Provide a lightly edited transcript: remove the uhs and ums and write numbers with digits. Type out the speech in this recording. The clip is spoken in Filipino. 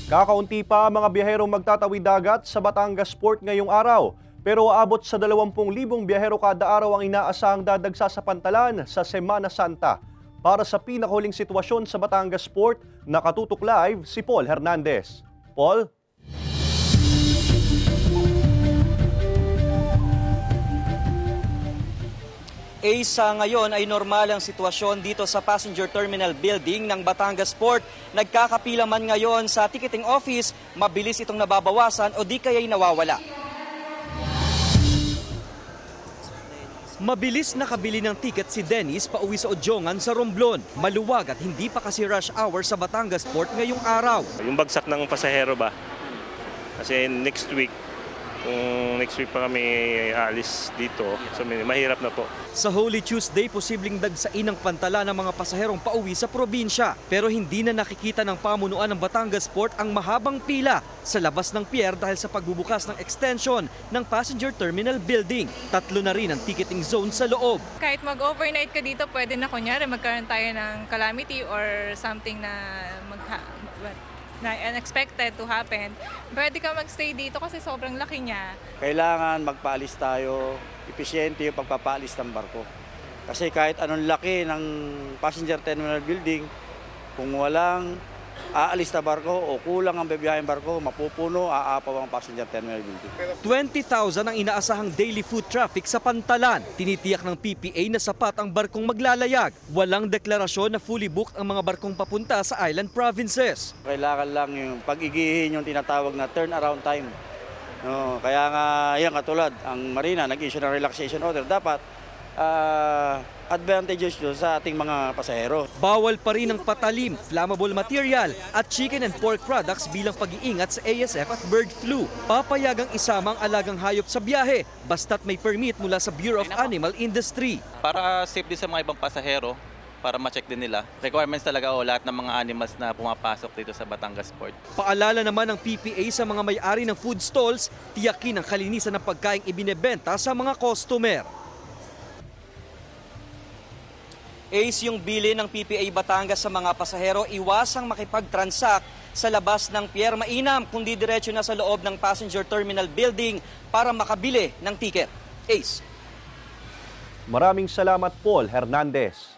Kakaunti pa ang mga biyaherong magtatawid dagat sa Batangas Port ngayong araw. Pero aabot sa 20,000 biyahero kada araw ang inaasahang dadagsa sa pantalan sa Semana Santa. Para sa pinakahuling sitwasyon sa Batangas Port, nakatutok live si Paul Hernandez. Paul? Sa ngayon ay normal ang sitwasyon dito sa Passenger Terminal Building ng Batangas Port. Nagkakapila man ngayon sa ticketing office, mabilis itong nababawasan o di kaya'y nawawala. Mabilis nakabili ng ticket si Dennis pauwi sa Odjongan sa Romblon. Maluwag at hindi pa kasi rush hour sa Batangas Port ngayong araw. Yung bagsak ng pasahero ba? Kasi next week, kung next week pa kami aalis dito, so mahirap na po. Sa Holy Tuesday, posibleng dagsain ang pantala ng mga pasaherong pauwi sa probinsya. Pero hindi na nakikita ng pamunuan ng Batangas Port ang mahabang pila sa labas ng pier dahil sa pagbubukas ng extension ng Passenger Terminal Building. 3 na rin ang ticketing zone sa loob. Kahit mag-overnight ka dito, pwede na kunyari magkaroon tayo ng calamity or something na unexpected to happen. Pwede ka magstay dito kasi sobrang laki niya. Kailangan magpaalis tayo, episyente yung pagpapaalis ng barko. Kasi kahit anong laki ng passenger terminal building, kung walang aalis na barko o kulang ang bibiyaheng barko, mapupuno, aapaw ang passenger terminal building. 20,000 ang inaasahang daily foot traffic sa pantalan. Tinitiyak ng PPA na sapat ang barkong maglalayag. Walang deklarasyon na fully booked ang mga barkong papunta sa island provinces. Kailangan lang yung pag-igihin yung tinatawag na turnaround time. No, kaya nga yan katulad, ang Marina nag-issue ng relaxation order. Dapat advantageous yun sa ating mga pasahero. Bawal pa rin ang patalim, flammable material at chicken and pork products bilang pag-iingat sa ASF at bird flu. Papayagang isama ang alagang hayop sa biyahe basta't may permit mula sa Bureau of Animal Industry. Para safe din sa mga ibang pasahero, para ma-check din nila. Requirements talaga o lahat ng mga animals na pumapasok dito sa Batangas Port. Paalala naman ng PPA sa mga may-ari ng food stalls, tiyakin ang kalinisan ng pagkaing ibinebenta sa mga customer. Yung bili ng PPA Batangas sa mga pasahero, iwasang makipag-transact sa labas ng pier. Mainam kundi diretso na sa loob ng Passenger Terminal Building para makabili ng ticket. Maraming salamat, Paul Hernandez.